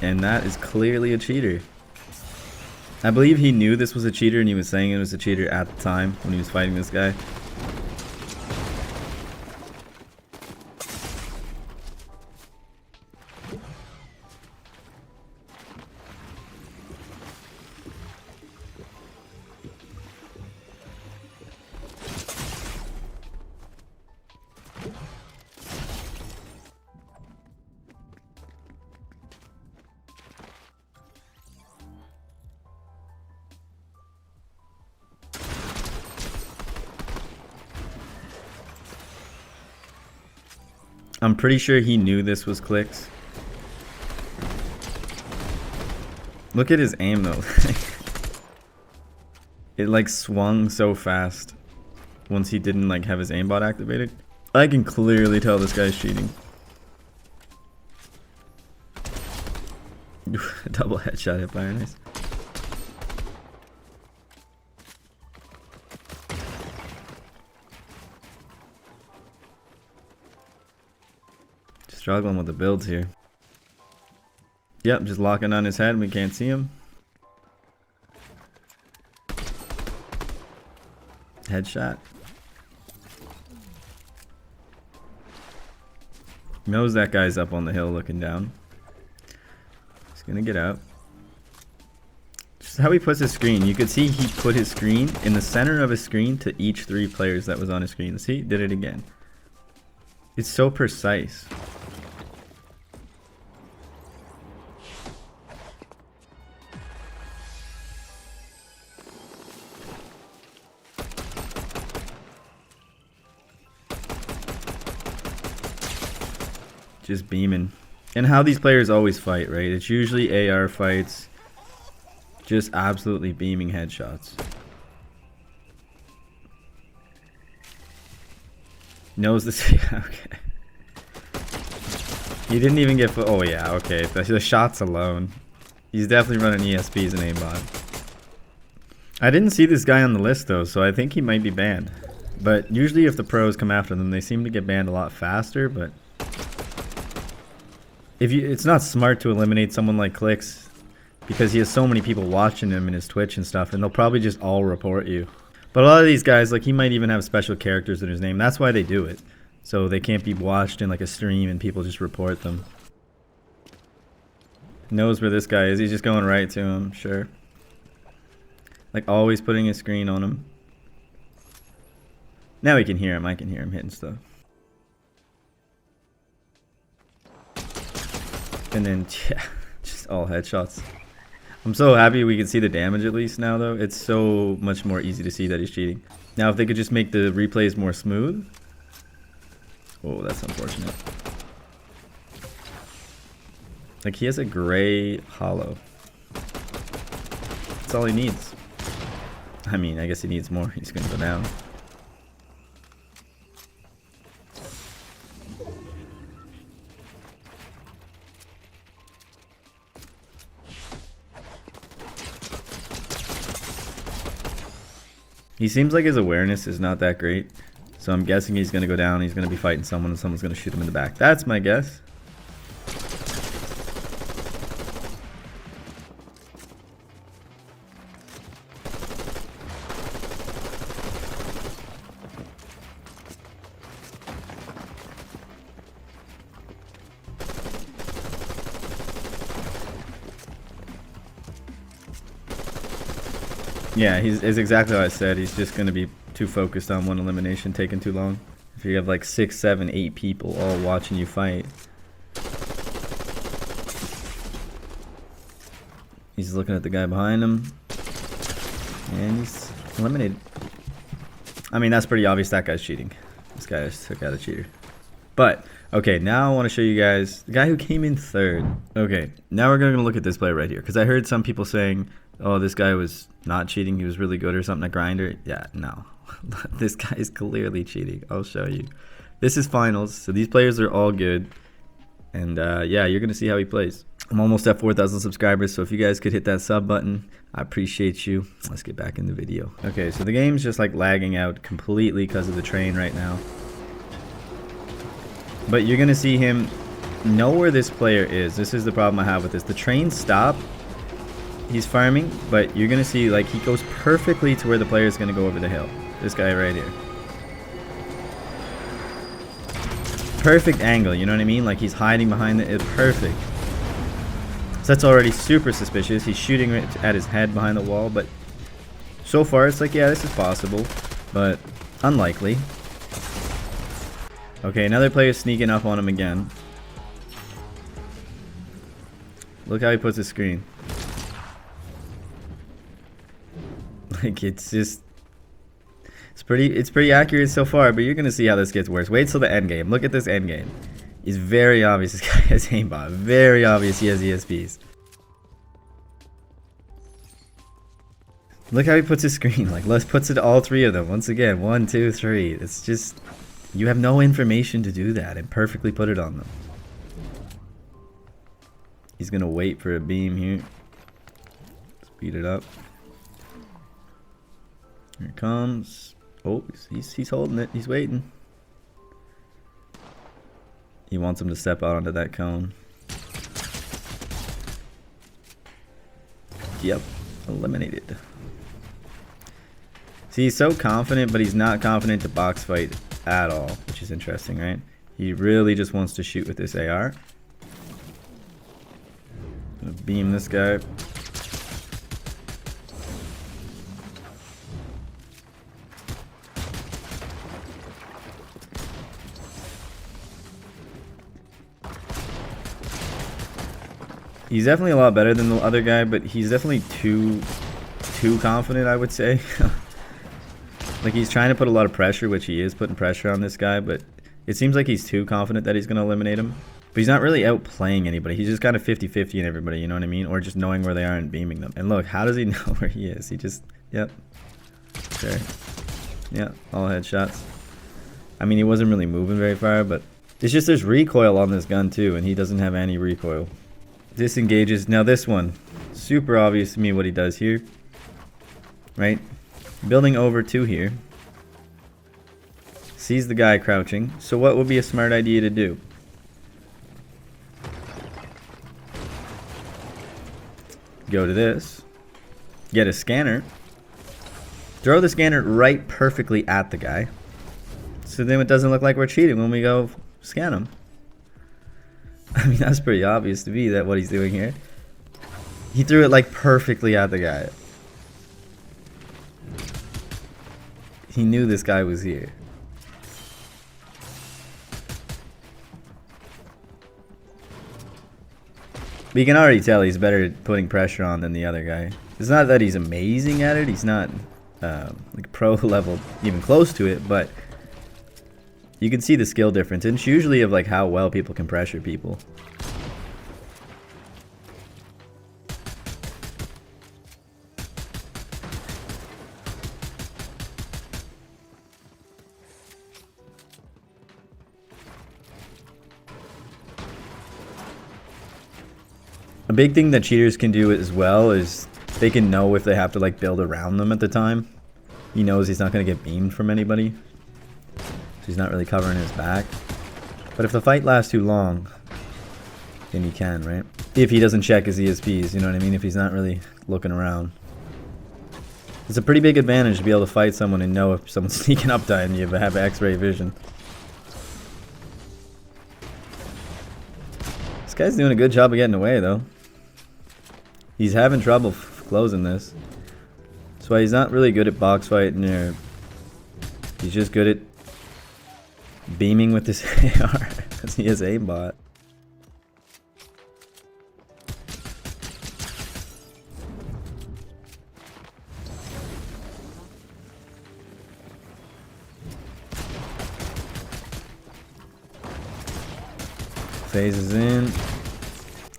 and that is clearly a cheater. I believe he knew this was a cheater and he was saying it was a cheater at the time when he was fighting this guy. I'm pretty sure he knew this was Clix. Look at his aim though. It like swung so fast once he didn't like have his aimbot activated. I can clearly tell this guy's cheating. Double headshot hit fire, nice. Struggling with the builds here. Yep, just locking on his head. We can't see him. Headshot. Knows that guy's up on the hill looking down. He's gonna get out. Just how he puts his screen. You could see he put his screen in the center of his screen to each 3 players that was on his screen. See, did it again. It's so precise. Just beaming. And how these players always fight, right? It's usually AR fights. Just absolutely beaming headshots. Knows this. Okay. He didn't even get. Oh yeah, okay. The shots alone. He's definitely running ESPs and aimbot. I didn't see this guy on the list though, so I think he might be banned. But usually if the pros come after them, they seem to get banned a lot faster, but it's not smart to eliminate someone like Clix because he has so many people watching him in his Twitch and stuff, and they'll probably just all report you. But a lot of these guys, like, he might even have special characters in his name. That's why they do it, so they can't be watched in like a stream and people just report them. Knows where this guy is. He's just going right to him. Sure. Like always putting his screen on him. Now he can hear him. I can hear him hitting stuff. And then, yeah, just all headshots. I'm so happy we can see the damage at least now, though. It's so much more easy to see that he's cheating. Now, if they could just make the replays more smooth. Oh, that's unfortunate. Like, he has a gray hollow. That's all he needs. I mean, I guess he needs more. He's going to go down. He seems like his awareness is not that great, so I'm guessing he's going to go down, he's going to be fighting someone, and someone's going to shoot him in the back. That's my guess. Yeah, it's exactly what I said. He's just going to be too focused on one elimination, taking too long. If you have like 6, 7, 8 people all watching you fight. He's looking at the guy behind him. And he's eliminated. I mean, that's pretty obvious that guy's cheating. This guy just took out a cheater. But, okay, now I want to show you guys the guy who came in 3rd. Okay, now we're going to look at this player right here. Because I heard some people saying, oh, this guy was not cheating, he was really good or something, a grinder. Yeah, no. This guy is clearly cheating. I'll show you. This is finals, so these players are all good. And yeah, you're going to see how he plays. I'm almost at 4,000 subscribers, so if you guys could hit that sub button, I appreciate you. Let's get back in the video. Okay, so the game's just like lagging out completely because of the train right now. But you're going to see him know where this player is. This is the problem I have with this. The trains stop. He's farming, but you're going to see like he goes perfectly to where the player is going to go over the hill. This guy right here. Perfect angle, you know what I mean? Like he's hiding behind it. It's perfect. So that's already super suspicious. He's shooting right at his head behind the wall, but so far it's like, yeah, this is possible, but unlikely. Okay, another player sneaking up on him again. Look how he puts his screen. Like it's just, it's pretty accurate so far, but you're gonna see how this gets worse. Wait till the end game. Look at this end game. It's very obvious this guy has aimbot. Very obvious he has ESPs. Look how he puts his screen. Like let's puts it all three of them once again. 1, 2, 3. It's just, you have no information to do that and perfectly put it on them. He's gonna wait for a beam here. Speed it up. Here it comes. Oh, he's holding it. He's waiting. He wants him to step out onto that cone. Yep, eliminated. See, he's so confident, but he's not confident to box fight at all, which is interesting, right? He really just wants to shoot with this AR. Gonna beam this guy. He's definitely a lot better than the other guy, but he's definitely too confident, I would say. Like he's trying to put a lot of pressure, which he is putting pressure on this guy, but it seems like he's too confident that he's going to eliminate him. But he's not really outplaying anybody. He's just kind of 50-50 in everybody, you know what I mean? Or just knowing where they are and beaming them. And look, how does he know where he is? He just, yep. Sure. Yeah, all headshots. I mean, he wasn't really moving very far, but it's just there's recoil on this gun too, and he doesn't have any recoil. Disengages. Now this one, super obvious to me what he does here. Right? Building over to here. Sees the guy crouching. So what would be a smart idea to do? Go to this. Get a scanner. Throw the scanner right perfectly at the guy. So then it doesn't look like we're cheating when we go scan him. I mean, that's pretty obvious to me that what he's doing here. He threw it like perfectly at the guy. He knew this guy was here. But you can already tell he's better at putting pressure on than the other guy. It's not that he's amazing at it. He's not like pro level, even close to it, but you can see the skill difference. And it's usually of like how well people can pressure people. A big thing that cheaters can do as well is they can know if they have to like build around them at the time. He knows he's not going to get beamed from anybody. So he's not really covering his back. But if the fight lasts too long, then he can, right? If he doesn't check his ESPs, you know what I mean? If he's not really looking around. It's a pretty big advantage to be able to fight someone and know if someone's sneaking up behind you, but have X-ray vision. This guy's doing a good job of getting away, though. He's having trouble closing this. That's why he's not really good at box fighting or he's just good at beaming with this AR because he has aimbot. Phases in.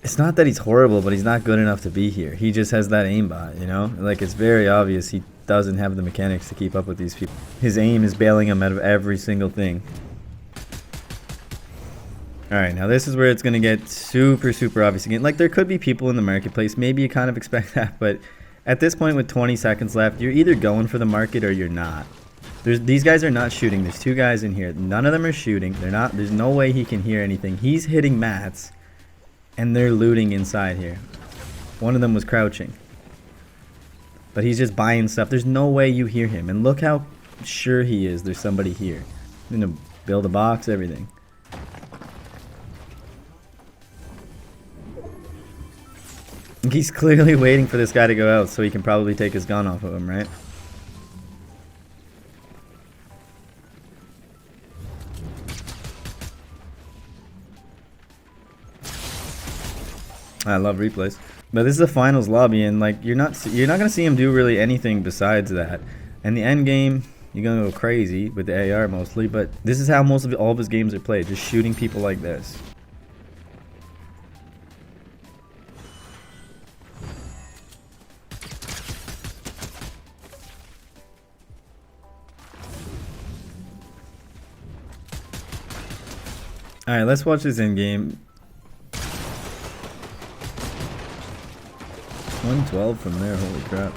It's not that he's horrible, but he's not good enough to be here. He just has that aimbot, you know? Like, it's very obvious he doesn't have the mechanics to keep up with these people. His aim is bailing him out of every single thing. Alright, now this is where it's going to get super, super obvious again. Like, there could be people in the marketplace. Maybe you kind of expect that, but at this point with 20 seconds left, you're either going for the market or you're not. These guys are not shooting. There's 2 guys in here. None of them are shooting. They're not. There's no way he can hear anything. He's hitting mats, and they're looting inside here. One of them was crouching, but he's just buying stuff. There's no way you hear him. And look how sure he is. There's somebody here. I'm gonna build a box, everything. He's clearly waiting for this guy to go out so he can probably take his gun off of him, right? I love replays. But this is the finals lobby, and like you're not gonna see him do really anything besides that. And the end game, you're gonna go crazy with the AR mostly, but this is how most of all of his games are played, just shooting people like this. Alright, let's watch this end game. 112 from there, holy crap.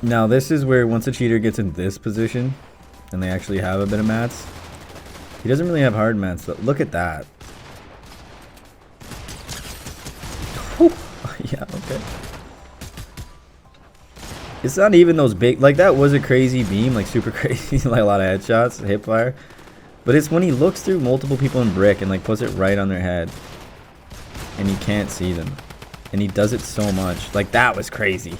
Now this is where once a cheater gets in this position and they actually have a bit of mats, he doesn't really have hard mats, but look at that. Yeah, okay. It's not even those big, like that was a crazy beam, like super crazy, like a lot of headshots, hip fire. But it's when he looks through multiple people in brick and like puts it right on their head and he can't see them. And he does it so much. Like that was crazy.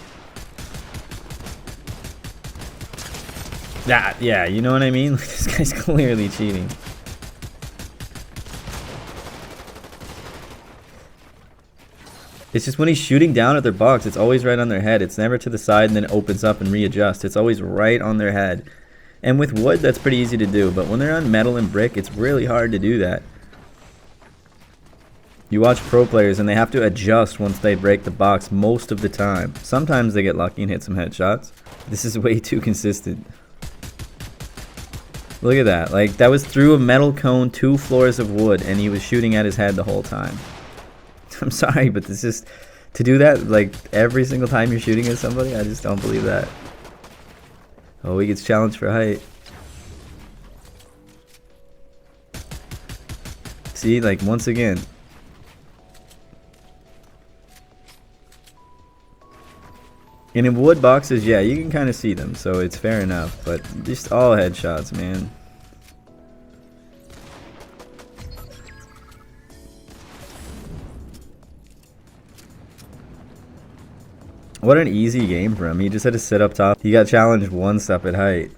That, yeah, you know what I mean? Like, this guy's clearly cheating. It's just when he's shooting down at their box, it's always right on their head. It's never to the side and then it opens up and readjusts. It's always right on their head. And with wood, that's pretty easy to do. But when they're on metal and brick, it's really hard to do that. You watch pro players and they have to adjust once they break the box most of the time. Sometimes they get lucky and hit some headshots. This is way too consistent. Look at that. Like, that was through a metal cone, 2 floors of wood, and he was shooting at his head the whole time. I'm sorry, but this is to do that like every single time you're shooting at somebody. I just don't believe that. Oh, he gets challenged for height. See, like once again. And in wood boxes, yeah, you can kind of see them, so it's fair enough. But just all headshots, man. What an easy game for him. He just had to sit up top. He got challenged one step at height.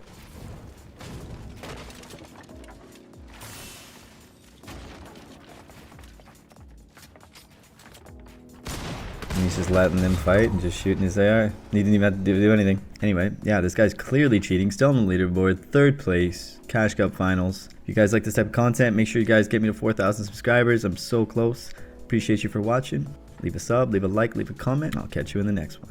And he's just letting them fight and just shooting his AR. He didn't even have to do anything. Anyway, yeah, this guy's clearly cheating. Still on the leaderboard. 3rd place. Cash Cup Finals. If you guys like this type of content, make sure you guys get me to 4,000 subscribers. I'm so close. Appreciate you for watching. Leave a sub, leave a like, leave a comment, and I'll catch you in the next one.